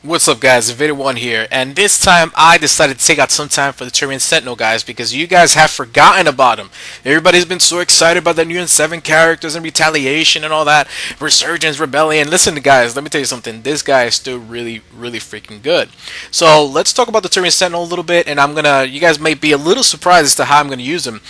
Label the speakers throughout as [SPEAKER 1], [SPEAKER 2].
[SPEAKER 1] What's up, guys? Video One here, and this time I decided to take out some time for the Turian Sentinel, guys, because you guys have forgotten about him. Everybody's been so excited about the new and 7 characters and retaliation and all that, resurgence, rebellion. Listen, guys, let me tell you something. This guy is still really freaking good. So let's talk about the Turian Sentinel a little bit, and you guys may be a little surprised as to how I'm gonna use him.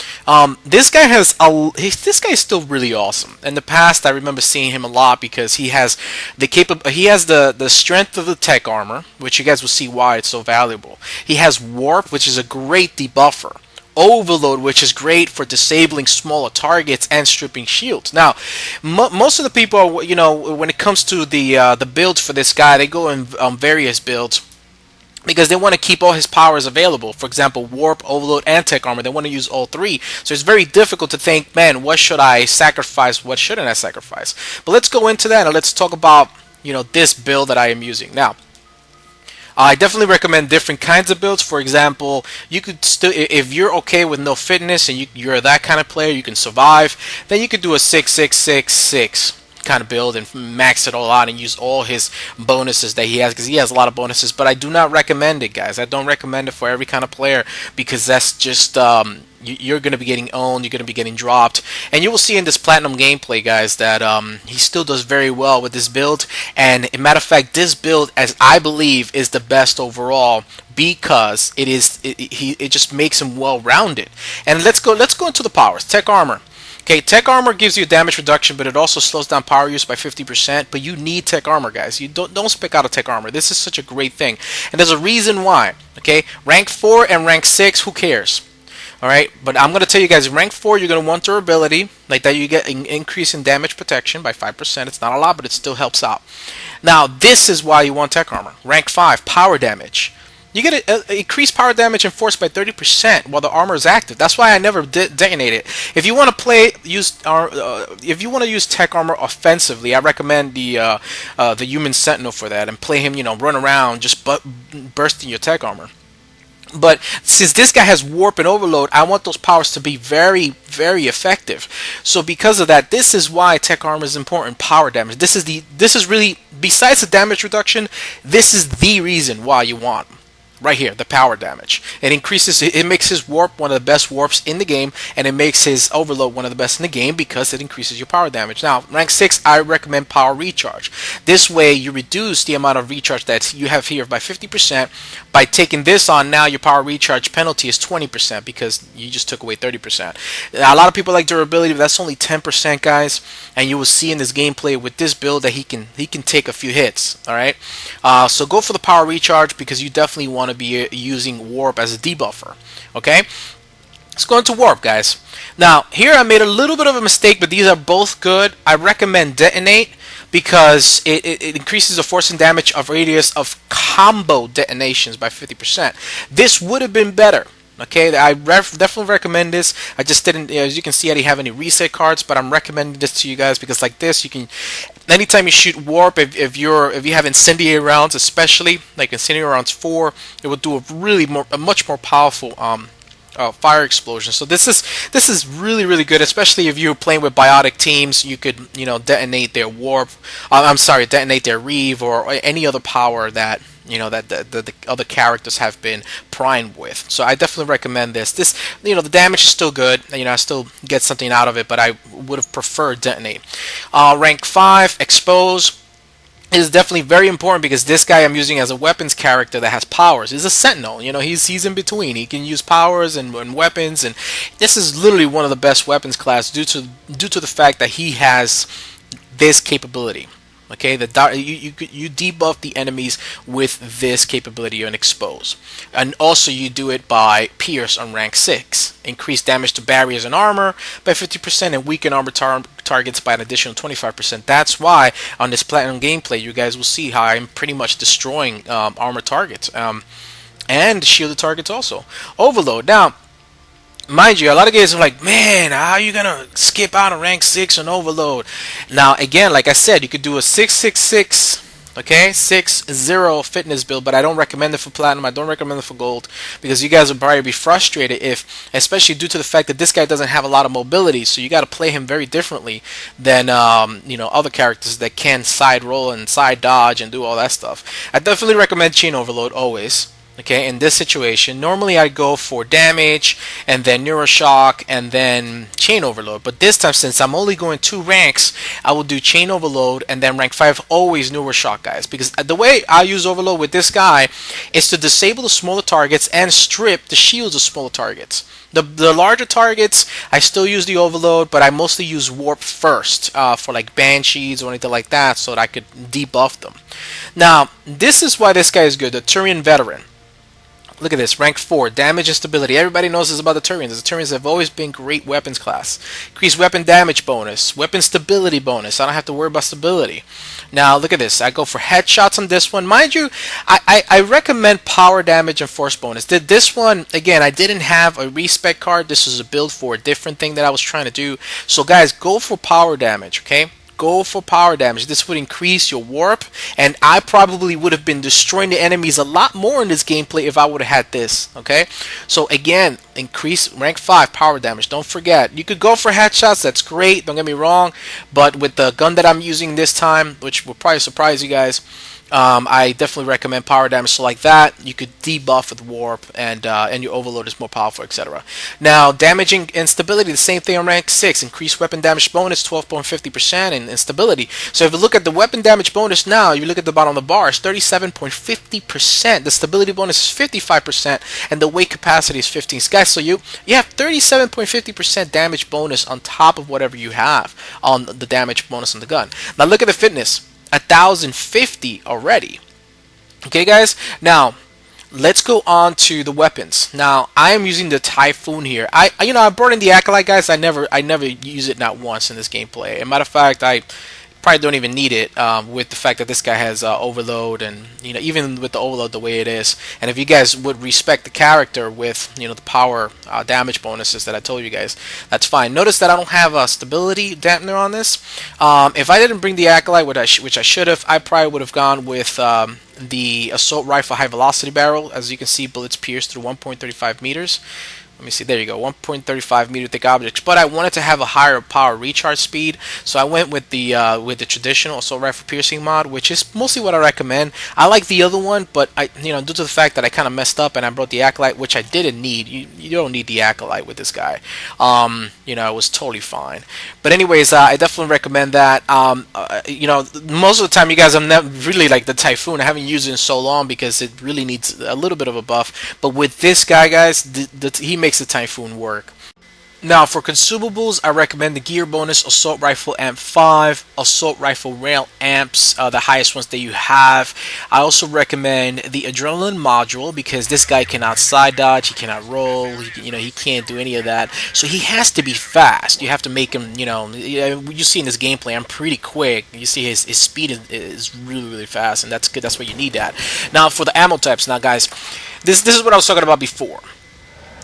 [SPEAKER 1] This guy is still really awesome. In the past, I remember seeing him a lot because he has the strength of the tech armor, which you guys will see why it's so valuable. He has warp, which is a great debuffer. Overload, which is great for disabling smaller targets and stripping shields. Now, most of the people, when it comes to the builds for this guy, they go in various builds because they want to keep all his powers available. For example, warp, overload, and tech armor. They want to use all three. So it's very difficult to think, man, what should I sacrifice? What shouldn't I sacrifice? But let's go into that and let's talk about this build that I am using now. I definitely recommend different kinds of builds. For example, you could still, if you're okay with no fitness and you're that kind of player, you can survive, then you could do a 6-6-6-6 kind of build and max it all out and use all his bonuses that he has, because he has a lot of bonuses. But I do not recommend it, guys. I don't recommend it for every kind of player, because that's just you're going to be getting owned, you're going to be getting dropped. And you will see in this platinum gameplay, guys, that he still does very well with this build. And as a matter of fact, this build, as I believe, is the best overall, because it just makes him well-rounded. And let's go into the powers. Tech armor. Okay, tech armor gives you damage reduction, but it also slows down power use by 50%. But you need tech armor, guys. You don't spec out a tech armor. This is such a great thing, and there's a reason why. Okay, rank 4 and rank 6, who cares? Alright, but I'm going to tell you guys, rank 4, you're going to want durability. Like that, you get an increase in damage protection by 5%. It's not a lot, but it still helps out. Now, this is why you want tech armor. Rank 5, power damage. You get increased power damage and force by 30% while the armor is active. That's why I never detonate it. If you want to if you want to use tech armor offensively, I recommend the Human Sentinel for that, and play him, run around just bursting your tech armor. But since this guy has warp and overload, I want those powers to be very effective. So because of that, this is why tech armor is important. Power damage. This is really, besides the damage reduction, this is the reason why you want them. Right here, the power damage. It makes his warp one of the best warps in the game, and it makes his overload one of the best in the game because it increases your power damage. Now, rank 6, I recommend power recharge. This way, you reduce the amount of recharge that you have here by 50%. By taking this on, now your power recharge penalty is 20% because you just took away 30%. A lot of people like durability, but that's only 10%, guys. And you will see in this gameplay with this build that he can take a few hits. All right. So go for the power recharge, because you definitely want to be using warp as a debuffer. Okay, let's go into warp, guys. Now here I made a little bit of a mistake, but these are both good. I recommend detonate because it increases the force and damage of radius of combo detonations by 50%. This would have been better. Okay, I definitely recommend this. I just didn't, as you can see, I didn't have any reset cards, but I'm recommending this to you guys because like this, you can, anytime you shoot warp, if you have incendiary rounds, especially like incendiary rounds 4, it will do a much more powerful fire explosion. So this is really good, especially if you're playing with biotic teams. You could detonate their warp. Detonate their reeve or any other power that that the other characters have been primed with. So I definitely recommend this. The damage is still good. I still get something out of it, but I would have preferred detonate. Rank 5, expose is definitely very important because this guy I'm using as a weapons character that has powers. He's a sentinel. He's in between. He can use powers and weapons, and this is literally one of the best weapons class due to the fact that he has this capability. Okay, you debuff the enemies with this capability on expose, and also you do it by pierce on rank 6. Increase damage to barriers and armor by 50%, and weaken armor targets by an additional 25%. That's why on this platinum gameplay, you guys will see how I'm pretty much destroying armor targets and shielded targets also. Overload. Now, mind you, a lot of guys are like, man, how are you gonna skip out on rank 6 on overload? Now again, like I said, you could do a 6-6-6 Okay, 6-0 fitness build, but I don't recommend it for platinum. I don't recommend it for gold because you guys will probably be frustrated if, especially due to the fact that this guy doesn't have a lot of mobility. So you got to play him very differently than other characters that can side roll and side dodge and do all that stuff. I definitely recommend Chain Overload always. Okay, in this situation, normally I go for damage and then Neuroshock and then Chain Overload. But this time, since I'm only going 2 ranks, I will do Chain Overload and then rank 5 always Neuroshock, guys. Because the way I use Overload with this guy is to disable the smaller targets and strip the shields of smaller targets. The larger targets, I still use the Overload, but I mostly use Warp first for like Banshees or anything like that so that I could debuff them. Now, this is why this guy is good, the Turian Veteran. Look at this, rank 4, damage and stability. Everybody knows this about the Turians. The Turians have always been great weapons class. Increased weapon damage bonus, weapon stability bonus. I don't have to worry about stability. Now, look at this. I go for headshots on this one. Mind you, I recommend power damage and force bonus. This one, again, I didn't have a respec card. This was a build for a different thing that I was trying to do. So, guys, go for power damage, okay? Go for power damage. This would increase your warp, and I probably would have been destroying the enemies a lot more in this gameplay if I would have had this. Okay, so again, increase rank 5 power damage. Don't forget, you could go for headshots. That's great. Don't get me wrong, but with the gun that I'm using this time, which will probably surprise you guys, I definitely recommend power damage. So like that, you could debuff with warp, and your overload is more powerful, etc. Now, damaging and stability, the same thing on rank 6. Increased weapon damage bonus 12.50% and stability. So if you look at the weapon damage bonus now, you look at the bottom of the bar, it's 37.50%. The stability bonus is 55%, and the weight capacity is 15. Guys, so you have 37.50% damage bonus on top of whatever you have on the damage bonus on the gun. Now look at the fitness. 1,050 already. Okay, guys. Now let's go on to the weapons. Now I am using the Typhoon here. I brought in the Acolyte, guys. I never use it, not once in this gameplay. As a matter of fact, I probably don't even need it with the fact that this guy has overload, and even with the overload the way it is, and if you guys would respect the character with the power damage bonuses that I told you guys, that's fine. Notice that I don't have a stability dampener on this. If I didn't bring the Acolyte, which I should have, I probably would have gone with the Assault Rifle High Velocity Barrel. As you can see, bullets pierce through 1.35 meters. Let me see, there you go, 1.35 meter thick objects. But I wanted to have a higher power recharge speed, so I went with the traditional assault rifle piercing mod, which is mostly what I recommend. I like the other one, but due to the fact that I kind of messed up and I brought the Acolyte, which I didn't need. You don't need the Acolyte with this guy. It was totally fine. But anyways, I definitely recommend that. Most of the time, you guys, I'm not really like the Typhoon. I haven't used it in so long because it really needs a little bit of a buff. But with this guy, guys, he makes the Typhoon work. Now for consumables, I recommend the gear bonus, assault rifle amp 5, assault rifle rail amps, the highest ones that you have. I also recommend the adrenaline module because this guy cannot side dodge, he cannot roll, he can't do any of that. So he has to be fast. You have to make him, you see in this gameplay, I'm pretty quick. You see his speed is really, really fast, and that's good. That's why you need that. Now for the ammo types, now guys, this is what I was talking about before.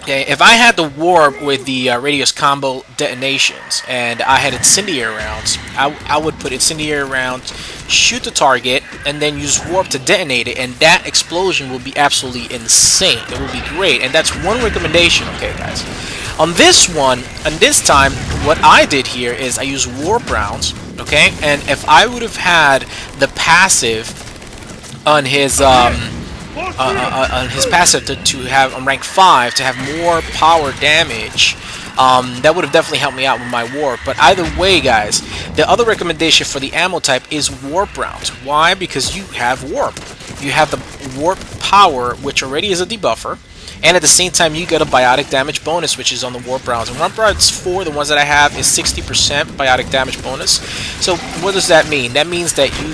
[SPEAKER 1] Okay, if I had the warp with the radius combo detonations and I had incendiary rounds, I would put incendiary rounds, shoot the target, and then use warp to detonate it, and that explosion will be absolutely insane. It will be great, and that's one recommendation, okay, guys. On this one, and this time, what I did here is I used warp rounds, okay, and if I would have had the passive on his passive to have on rank 5 to have more power damage, that would have definitely helped me out with my warp. But either way, guys, the other recommendation for the ammo type is warp rounds. Why? Because you have warp. You have the warp power, which already is a debuffer, and at the same time you get a biotic damage bonus, which is on the warp rounds. And warp rounds 4, the ones that I have, is 60% biotic damage bonus. So what does that mean? That means that you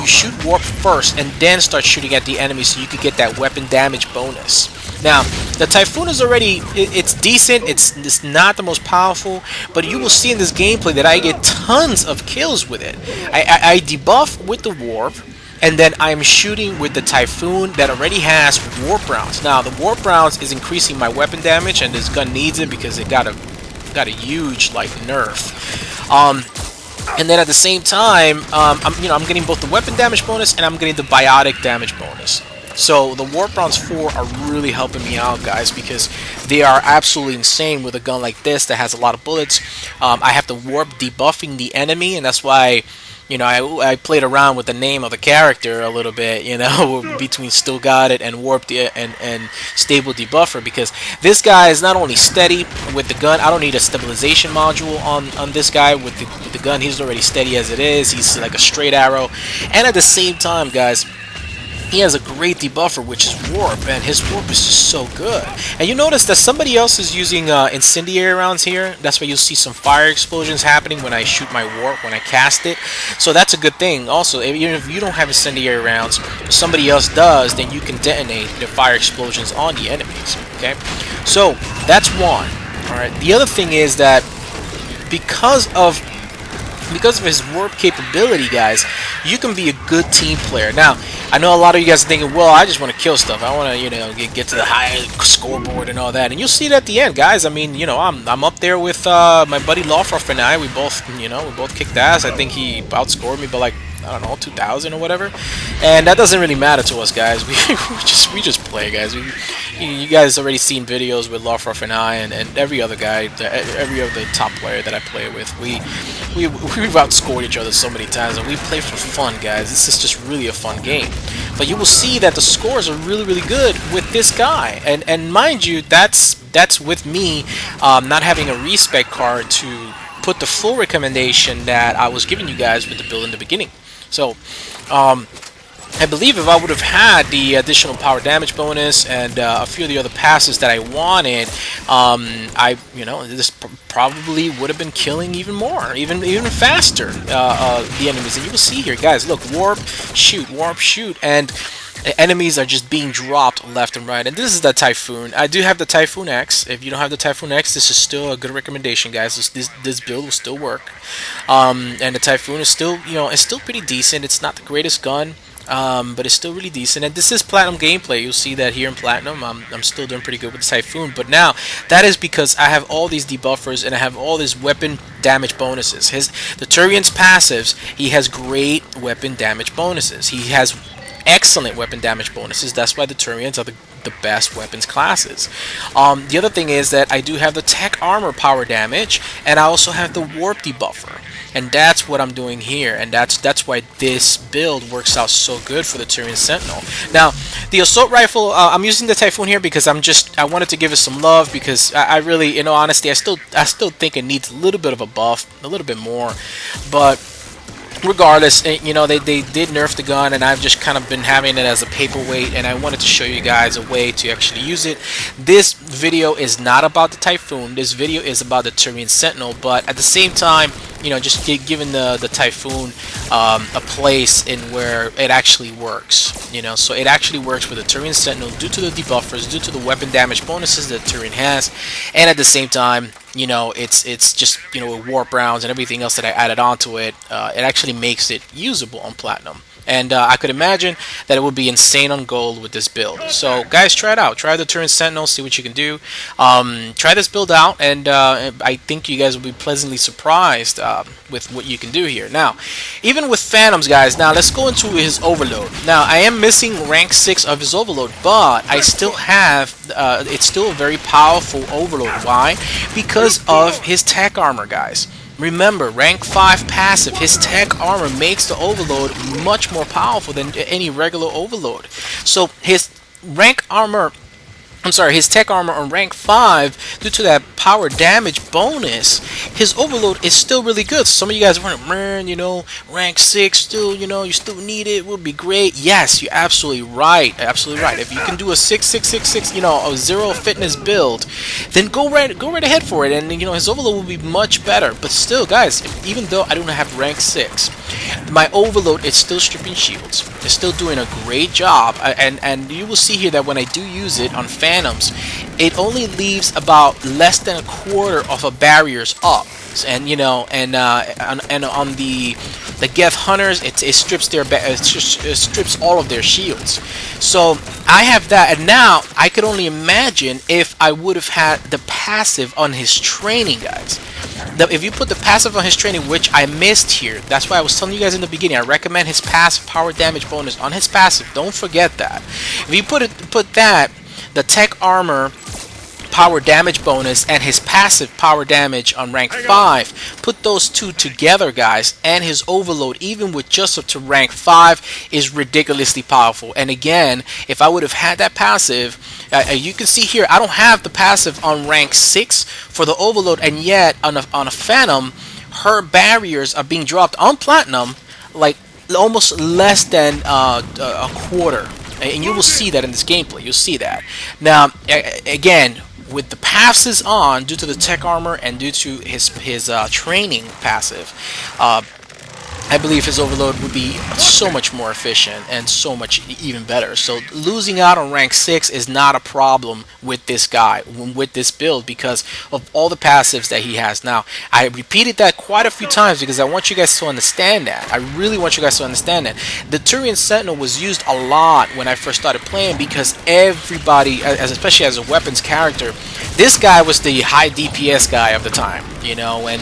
[SPEAKER 1] shoot warp first and then start shooting at the enemy so you could get that weapon damage bonus. Now, the Typhoon is already, it's decent, it's not the most powerful, but you will see in this gameplay that I get tons of kills with it. I debuff with the warp, and then I'm shooting with the Typhoon that already has warp rounds. Now, the warp rounds is increasing my weapon damage, and this gun needs it because it got a huge, like, nerf. And then at the same time, I'm getting both the weapon damage bonus and I'm getting the biotic damage bonus. So the Warp Rounds 4 are really helping me out, guys, because they are absolutely insane with a gun like this that has a lot of bullets. I have the Warp debuffing the enemy, and that's why, I played around with the name of the character a little bit, between Still Got It and Warp and Stable Debuffer, because this guy is not only steady with the gun. I don't need a stabilization module on this guy with the gun. He's already steady as it is. He's like a straight arrow, and at the same time, guys, he has a great debuffer, which is Warp, and his Warp is just so good. And you notice that somebody else is using incendiary rounds here. That's why you'll see some fire explosions happening when I shoot my Warp, when I cast it. So that's a good thing. Also, even if you don't have incendiary rounds, but somebody else does, then you can detonate the fire explosions on the enemies. Okay, so that's one. All right. The other thing is that because of his warp capability, guys, you can be a good team player. Now, I know a lot of you guys are thinking, well, I just want to kill stuff. I want to, get to the high scoreboard and all that. And you'll see it at the end, guys. I mean, I'm up there with my buddy Lawfroth and I. We both kicked ass. I think he outscored me by like, I don't know, 2,000 or whatever. And that doesn't really matter to us, guys. We just play, guys. You guys already seen videos with Lawfroth and I and every other guy, every other top player that I play with. We've outscored each other so many times, and we play for fun, guys. This is just really a fun game. But you will see that the scores are really, really good with this guy. And mind you, that's with me not having a respec card to put the full recommendation that I was giving you guys with the build in the beginning. So, I believe if I would have had the additional power damage bonus and a few of the other passes that I wanted, this probably would have been killing even more, even faster the enemies. And you will see here, guys, look, warp, shoot, and enemies are just being dropped left and right. And this is the Typhoon. I do have the Typhoon X. If you don't have the Typhoon X, this is still a good recommendation, guys. This build will still work. And the Typhoon is still, it's still pretty decent. It's not the greatest gun, but it's still really decent. And this is Platinum gameplay. You'll see that here in Platinum. I'm still doing pretty good with the Typhoon. But now, that is because I have all these debuffers and I have all these weapon damage bonuses. The Turian's passives, he has great weapon damage bonuses. He has excellent weapon damage bonuses. That's why the Turians are the best weapons classes. The other thing is that I do have the tech armor power damage, and I also have the warp debuffer. And that's what I'm doing here, and that's why this build works out so good for the Turian Sentinel. Now, the assault rifle, I'm using the Typhoon here because I wanted to give it some love, because I really, honestly, I still think it needs a little bit of a buff, a little bit more, but regardless, they did nerf the gun, and I've just kind of been having it as a paperweight, and I wanted to show you guys a way to actually use it. This video is not about the Typhoon. This video is about the Turian Sentinel, but at the same time, just giving the Typhoon a place in where it actually works. So it actually works with the Turian Sentinel due to the debuffers, due to the weapon damage bonuses that Turian has, and at the same time, it's just, with warp rounds and everything else that I added onto it, it actually makes it usable on Platinum. And I could imagine that it would be insane on gold with this build. So guys, try it out. Try the Turian Sentinel, see what you can do. Try this build out, and I think you guys will be pleasantly surprised with what you can do here. Now, even with Phantoms, guys, now let's go into his overload. Now, I am missing rank 6 of his overload, but I still have, it's still a very powerful overload. Why? Because of his tech armor, guys. Remember, rank 5 passive, his tech armor makes the overload much more powerful than any regular overload. So his his tech armor on rank 5, due to that power damage bonus, his overload is still really good. Some of you guys are wondering, man, rank 6 still, you still need it, would be great. Yes, you're absolutely right. Absolutely right. If you can do a 6, a 0 fitness build, then go right ahead for it, and his overload will be much better. But still, guys, even though I don't have rank 6, my overload is still stripping shields. It's still doing a great job, and you will see here that when I do use it on Phantoms, it only leaves about less than a quarter of a barriers up, and on the Geth Hunters, it strips it strips all of their shields. So I have that, and now I could only imagine if I would have had the passive on his training, guys. if you put the passive on his training, which I missed here, that's why I was telling you guys in the beginning, I recommend his passive power damage bonus on his passive. Don't forget that. If you put that, the tech armor power damage bonus and his passive power damage on rank 5, put those two together, guys, and his overload, even with just up to rank 5, is ridiculously powerful. And again, if I would have had that passive, you can see here I don't have the passive on rank 6 for the overload, and yet on a Phantom, her barriers are being dropped on Platinum like almost less than a quarter. And you will see that in this gameplay. You'll see that. Now, again, with the passives on, due to the tech armor and due to his training passive, I believe his overload would be so much more efficient and so much even better. So losing out on rank 6 is not a problem with this guy, with this build, because of all the passives that he has. Now, I repeated that quite a few times because I want you guys to understand that. I really want you guys to understand that. The Turian Sentinel was used a lot when I first started playing because everybody, especially as a weapons character, this guy was the high DPS guy of the time, when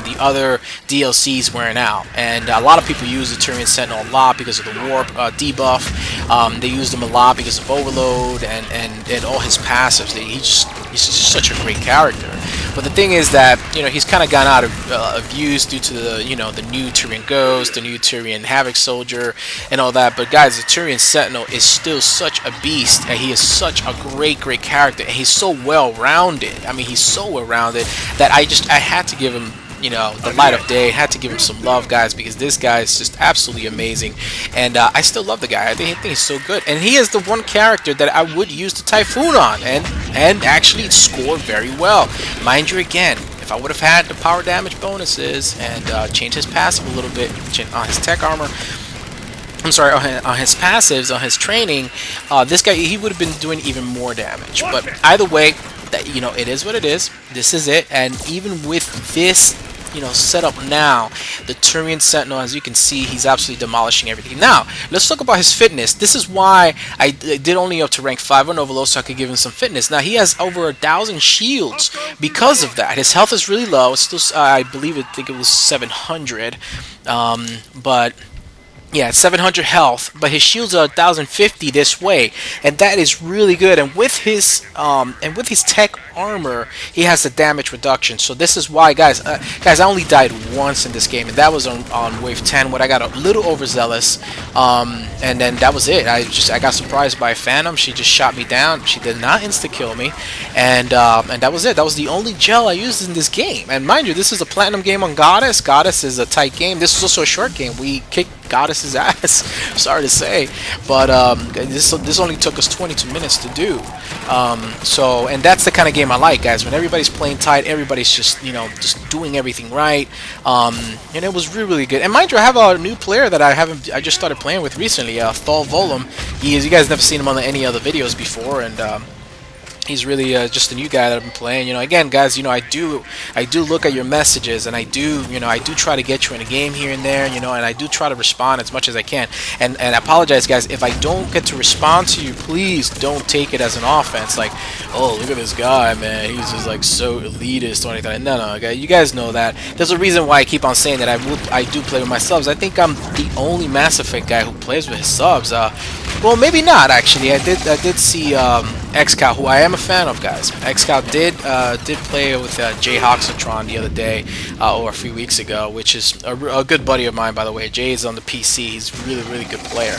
[SPEAKER 1] the other DLCs weren't out. And a lot of people use the Turian Sentinel a lot because of the warp debuff. They used him a lot because of overload and all his passives. He's just such a great character. But the thing is that he's kind of gone out of use due to the the new Turian Ghost, the new Turian Havoc Soldier, and all that. But guys, the Turian Sentinel is still such a beast, and he is such a great character, and he's so well rounded. I mean, he's so well rounded that I had to give him the light of day. Had to give him some love, guys, because this guy is just absolutely amazing, and I still love the guy. I think he's so good, and he is the one character that I would use the Typhoon on and actually score very well. Mind you, again, if I would have had the power damage bonuses and changed his passive a little bit on his tech armor, I'm sorry, on his passives, on his training, this guy, he would have been doing even more damage. But either way, it is what it is. This is it, and even with this setup now, the Turian Sentinel, as you can see, he's absolutely demolishing everything. Now, let's talk about his fitness. This is why I did only up to rank 5 on Overload, so I could give him some fitness. Now, he has over 1,000 shields because of that. His health is really low. It's still, I think it was 700, but yeah, it's 700 health, but his shields are 1,050 this way, and that is really good. And with his tech armor, he has the damage reduction. So this is why, guys, I only died once in this game, and that was on wave 10 when I got a little overzealous, and then that was it. I got surprised by Phantom. She just shot me down. She did not insta kill me, and that was it. That was the only gel I used in this game. And mind you, this is a platinum game on Goddess. Goddess is a tight game. This is also a short game. We kicked Goddess's ass. Sorry to say, but this only took us 22 minutes to do. And that's the kind of game I like, guys. When everybody's playing tight, everybody's just just doing everything right. And it was really good. And mind you, I have a new player that I just started playing with recently, Thal Volum. You guys never seen him on any other videos before, and he's really just a new guy that I've been playing. Again, guys, I do look at your messages, and I do try to get you in a game here and there, and I do try to respond as much as I can. And I apologize, guys, if I don't get to respond to you. Please don't take it as an offense, like, oh, look at this guy, man, he's just like so elitist or anything. No, guys, you guys know that. There's a reason why I keep on saying that I do play with my subs. I think I'm the only Mass Effect guy who plays with his subs. Well, maybe not, actually. I did see XCal, who I am a fan of, guys. XCal did play with Jay Hoxatron the other day, or a few weeks ago, which is a good buddy of mine, by the way. Jay is on the PC. He's a really good player.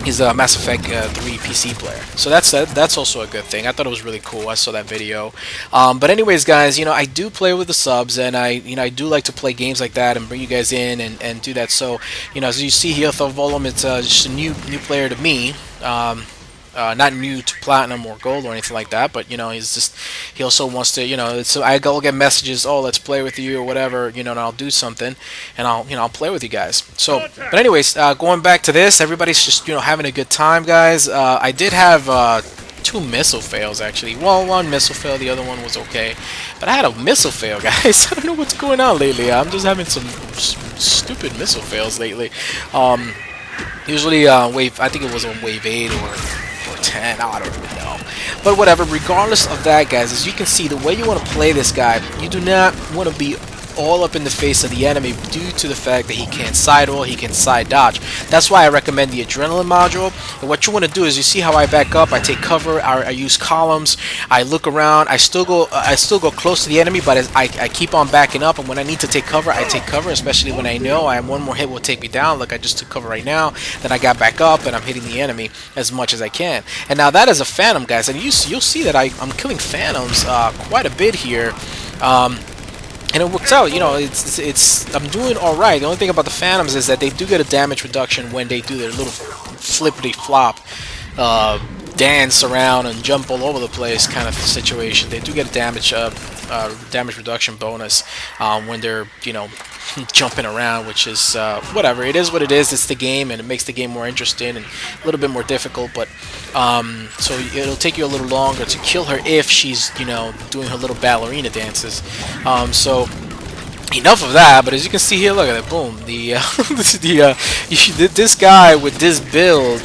[SPEAKER 1] He's a Mass Effect 3 PC player, so that's also a good thing. I thought it was really cool. I saw that video. But anyways, guys, I do play with the subs, and I do like to play games like that and bring you guys in and do that. So as you see here, Thal Volum, it's just a new player to me. Not new to platinum or gold or anything like that, but he also wants to, so I go get messages, oh, let's play with you or whatever, and I'll do something, and I'll play with you guys. So, but anyways, going back to this, everybody's just having a good time, guys. I did have 2 missile fails, actually. Well, one missile fail, the other one was okay, but I had a missile fail, guys. I don't know what's going on lately. I'm just having some stupid missile fails lately. Usually I think it was on wave 8 or 10. I don't even know. But whatever, regardless of that, guys, as you can see, the way you want to play this guy, you do not want to be all up in the face of the enemy due to the fact that he can't side roll, he can side dodge. That's why I recommend the adrenaline module. And what you want to do is, you see how I back up, I take cover, I use columns, I look around, I still go close to the enemy, but I keep on backing up, and when I need to take cover, I take cover, especially when I know I have one more hit will take me down, like I just took cover right now. Then I got back up and I'm hitting the enemy as much as I can. And now that is a phantom, guys, and you'll see that I'm killing phantoms quite a bit here. And it works out, you know, I'm doing alright. The only thing about the Phantoms is that they do get a damage reduction when they do their little flippity-flop dance around and jump all over the place kind of situation. They do get a damage reduction bonus when they're, you know, jumping around, which is whatever. It is what it is. It's the game, and it makes the game more interesting and a little bit more difficult. But so it'll take you a little longer to kill her if she's, you know, doing her little ballerina dances. So enough of that. But as you can see here, look at that, boom. This guy with this build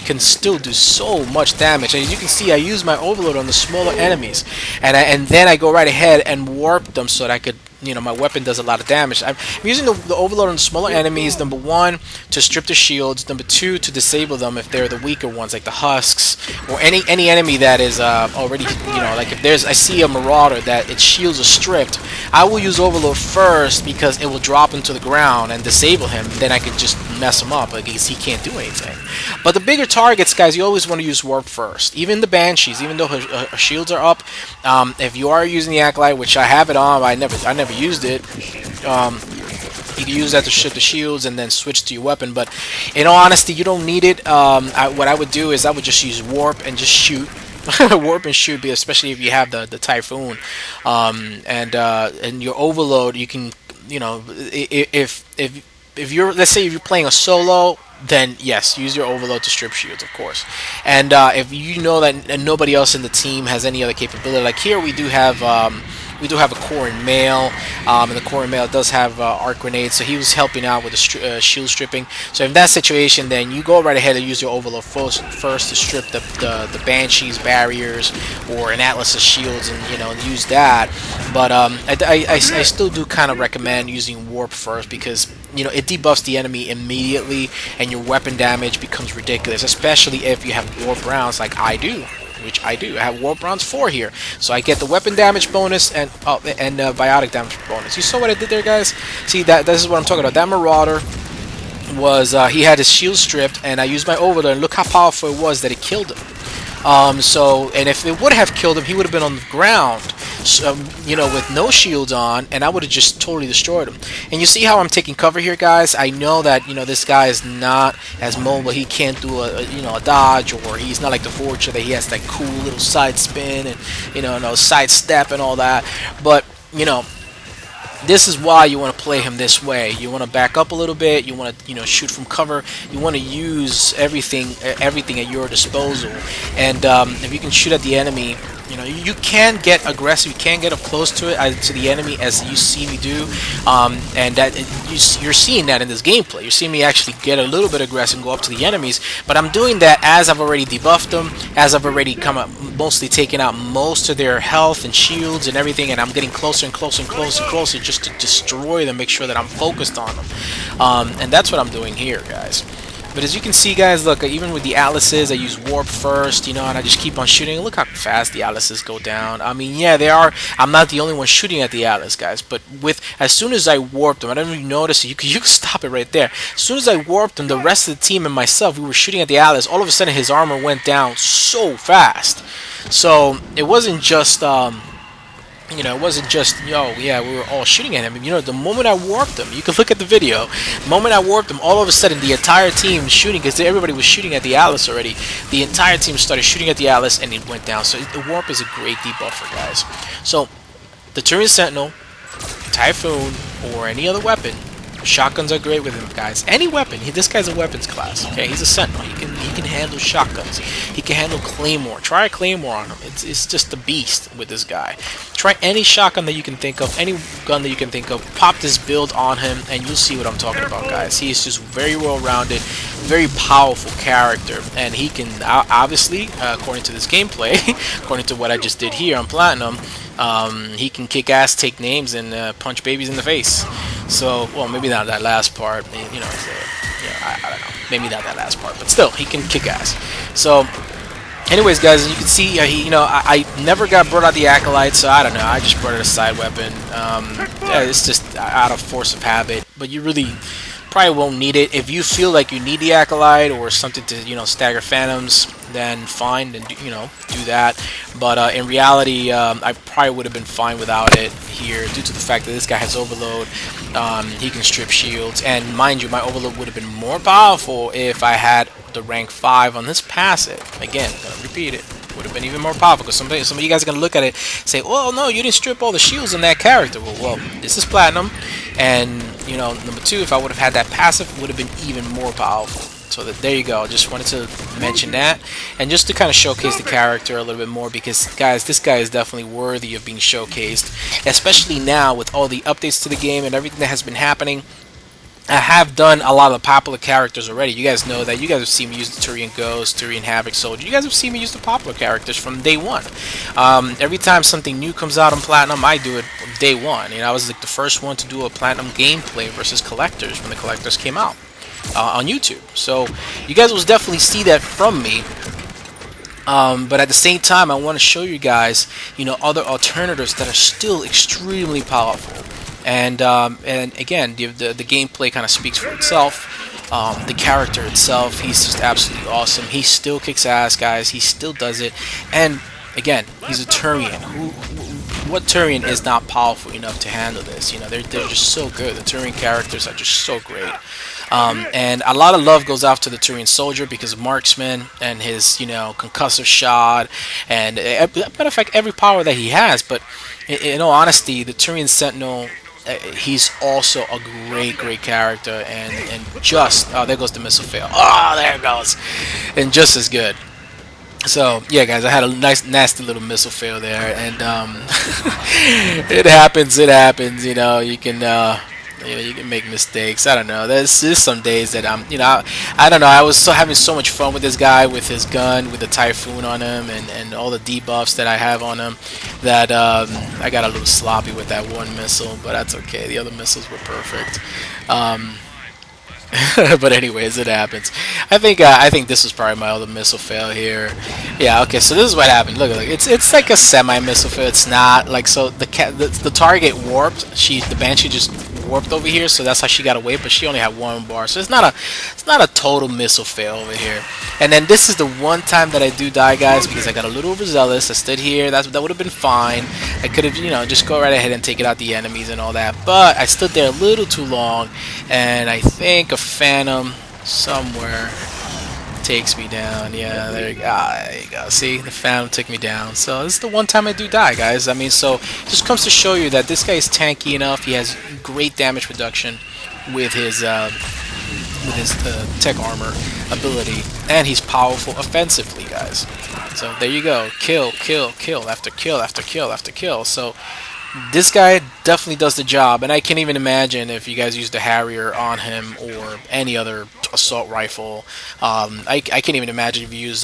[SPEAKER 1] can still do so much damage. And as you can see, I use my overload on the smaller enemies, and then I go right ahead and warp them so that I could, you know, my weapon does a lot of damage. I'm using the overload on the smaller enemies, number one, to strip the shields, number two, to disable them if they're the weaker ones, like the husks, or any enemy that is already, you know, like if I see a marauder that its shields are stripped, I will use overload first because it will drop him to the ground and disable him. Then I can just mess him up because he can't do anything. But the bigger targets, guys, you always want to use warp first. Even the banshees, even though her shields are up, if you are using the acolyte, which I have it on, I never used it. You can use that to shift the shields and then switch to your weapon, but in all honesty, you don't need it. What I would do is I would just use warp and just shoot. Warp and shoot, especially if you have the Typhoon, and your overload. You can, you know, if you're, let's say if you're playing a solo, then yes, use your overload to strip shields, of course. And if you know that nobody else in the team has any other capability, like here we do have a Corin male, and the Corin male does have arc grenades, so he was helping out with the shield stripping. So in that situation, then you go right ahead and use your overload first to strip the Banshee's barriers or an Atlas's shields, and, you know, use that. But I still do kind of recommend using warp first because, you know, it debuffs the enemy immediately, and your weapon damage becomes ridiculous, especially if you have warp rounds like I do. Which I do. I have warp rounds 4 here, so I get the weapon damage bonus and biotic damage bonus. You saw what I did there, guys? See, this is what I'm talking about. That Marauder was he had his shield stripped, and I used my overload, and look how powerful it was that it killed him. And if it would have killed him, he would have been on the ground, so, you know, with no shields on, and I would have just totally destroyed him. And you see how I'm taking cover here, guys? I know that, you know, this guy is not as mobile. He can't do a dodge, or he's not like the Vorcha that he has that cool little side spin and, you know, side step and all that. But, you know, this is why you want to play him this way. You want to back up a little bit. You want to, you know, shoot from cover. You want to use everything at your disposal. And if you can shoot at the enemy, you know, you can get aggressive. You can get up close to the enemy, as you see me do, and that you're seeing that in this gameplay. You're seeing me actually get a little bit aggressive and go up to the enemies. But I'm doing that as I've already debuffed them, as I've already mostly taken out most of their health and shields and everything, and I'm getting closer and closer and closer and closer just to destroy them, make sure that I'm focused on them. And that's what I'm doing here, guys. But as you can see, guys, look, even with the Atlases, I use warp first, you know, and I just keep on shooting. Look how fast the Atlases go down. I mean, yeah, they are. I'm not the only one shooting at the Atlas, guys. But as soon as I warped them, I don't even notice it. You can stop it right there. As soon as I warped them, the rest of the team and myself, we were shooting at the Atlas. All of a sudden, his armor went down so fast. So it wasn't just you know, it wasn't just, yo, yeah, we were all shooting at him. You know, the moment I warped him, you can look at the video, the moment I warped him, all of a sudden the entire team was shooting, because everybody was shooting at the Atlas already. The entire team started shooting at the Atlas, and it went down. So the warp is a great debuffer, guys. So the Turian Sentinel, Typhoon, or any other weapon, Shotguns are great with him, guys. Any weapon. This guy's a weapons class. Okay, he's a Sentinel. He can handle shotguns. He can handle Claymore. Try a Claymore on him. It's just a beast with this guy. Try any shotgun that you can think of, any gun that you can think of. Pop this build on him, and you'll see what I'm talking about, guys. He is just very well-rounded, very powerful character, and he can obviously, according to this gameplay, according to what I just did here on Platinum, he can kick ass, take names, and punch babies in the face. So, well, maybe not that last part. You know, I don't know. Maybe not that last part, but still, he can kick ass. So, anyways, guys, as you can see, I never got brought out the Acolyte, so I don't know. I just brought it a side weapon. Yeah, it's just out of force of habit, but you really probably won't need it. If you feel like you need the Acolyte or something to, stagger Phantoms, then fine, then do that. But in reality, I probably would have been fine without it here, due to the fact that this guy has Overload. He can strip shields, and mind you, my Overload would have been more powerful if I had the rank 5 on this passive. Again, I'm gonna repeat it. Would have been even more powerful, because some of you guys are gonna look at it and say, "Oh no, you didn't strip all the shields in that character." Well, this is Platinum, and number 2, if I would have had that passive, it would have been even more powerful. So there you go. Just wanted to mention that, and just to kind of showcase the character a little bit more, because guys, this guy is definitely worthy of being showcased, especially now with all the updates to the game and everything that has been happening. I have done a lot of the popular characters already. You guys know that. You guys have seen me use the Turian Ghost, Turian Havoc Soldier. You guys have seen me use the popular characters from day one. Every time something new comes out on Platinum, I do it day one. I was like the first one to do a Platinum gameplay versus Collectors when the Collectors came out on YouTube. So you guys will definitely see that from me. But at the same time, I want to show you guys, other alternatives that are still extremely powerful. And again, the gameplay kind of speaks for itself. The character itself, he's just absolutely awesome. He still kicks ass, guys. He still does it. And again, he's a Turian. What Turian is not powerful enough to handle this? They're just so good. The Turian characters are just so great. And a lot of love goes out to the Turian Soldier because of Marksman and his, concussive shot, and matter of fact, every power that he has. But in all honesty, the Turian Sentinel, he's also a great character, and just there goes the missile fail. Oh, there it goes, and just as good. So yeah, guys, I had a nice nasty little missile fail there, and it happens. You can make mistakes. I don't know. There's some days that I don't know. I was having so much fun with this guy, with his gun, with the Typhoon on him, and all the debuffs that I have on him, that I got a little sloppy with that one missile, but that's okay. The other missiles were perfect. But anyways, it happens. I think this was probably my other missile fail here. Yeah, okay, so this is what happened. Look, it's like a semi-missile fail. It's not like, so the target warped. The Banshee just warped over here, so that's how she got away, but she only had one bar, so it's not a total missile fail over here. And then this is the one time that I do die, guys, because I got a little overzealous. I stood here. That would have been fine. I could have just go right ahead and take it out the enemies and all that, but I stood there a little too long, and I think a Phantom somewhere takes me down. Yeah, there you go. See, the Phantom took me down. So this is the one time I do die, guys. I mean, so it just comes to show you that this guy is tanky enough. He has great damage reduction with his tech armor ability, and he's powerful offensively, guys. So there you go. Kill after kill after kill after kill. So this guy definitely does the job, and I can't even imagine if you guys used a Harrier on him or any other assault rifle. I can't even imagine if you use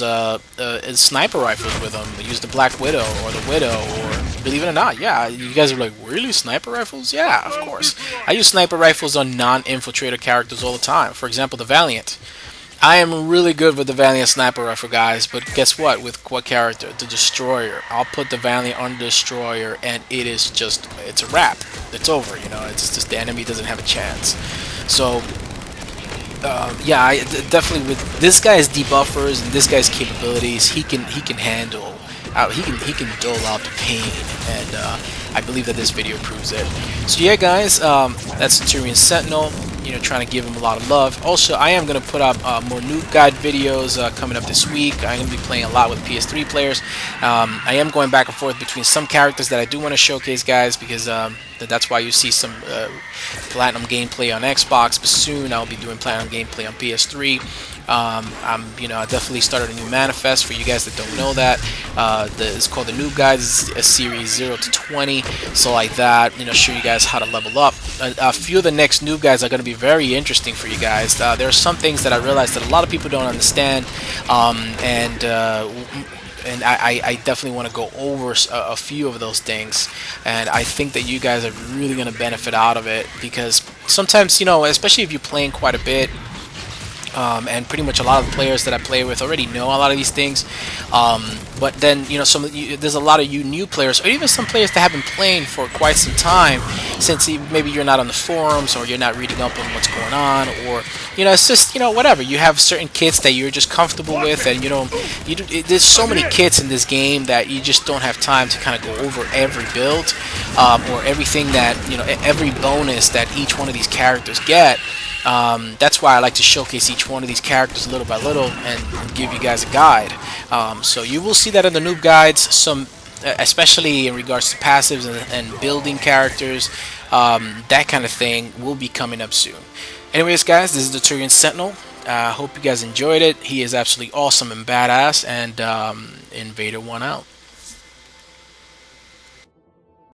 [SPEAKER 1] sniper rifles with him. Use the Black Widow or the Widow, or believe it or not, yeah, you guys are like, really, sniper rifles? Yeah, of course. I use sniper rifles on non-infiltrator characters all the time. For example, the Valiant. I am really good with the Valiant sniper rifle, guys, but guess what? With what character? The Destroyer. I'll put the Valiant on the Destroyer, and it's a wrap. It's over, it's just the enemy doesn't have a chance. So yeah, I definitely, with this guy's debuffers and this guy's capabilities, he can handle, he can dole out the pain, and I believe that this video proves it. So yeah, guys, that's the Turian Sentinel. Trying to give him a lot of love. Also, I am going to put up more noob guide videos coming up this week. I'm going to be playing a lot with PS3 players. I am going back and forth between some characters that I do want to showcase, guys, because That's why you see some Platinum gameplay on Xbox, but soon I'll be doing Platinum gameplay on PS3. I definitely started a new manifest for you guys that don't know that. It's called the Noob Guide. It's a series 0 to 20, so like that. Show you guys how to level up. A few of the next Noob Guides are going to be very interesting for you guys. There are some things that I realized that a lot of people don't understand, and I definitely want to go over a few of those things, and I think that you guys are really going to benefit out of it, because sometimes, especially if you're playing quite a bit, and pretty much a lot of the players that I play with already know a lot of these things. But then, there's a lot of you new players, or even some players that have been playing for quite some time, since maybe you're not on the forums, or you're not reading up on what's going on, or it's just whatever. You have certain kits that you're just comfortable with, and there's so many kits in this game that you just don't have time to kind of go over every build, or everything that every bonus that each one of these characters get. That's why I like to showcase each one of these characters little by little, and give you guys a guide. So you will see that in the noob guides, especially in regards to passives and building characters, that kind of thing will be coming up soon. Anyways, guys, this is the Turian Sentinel. Hope you guys enjoyed it. He is absolutely awesome and badass, and Invader 1 out.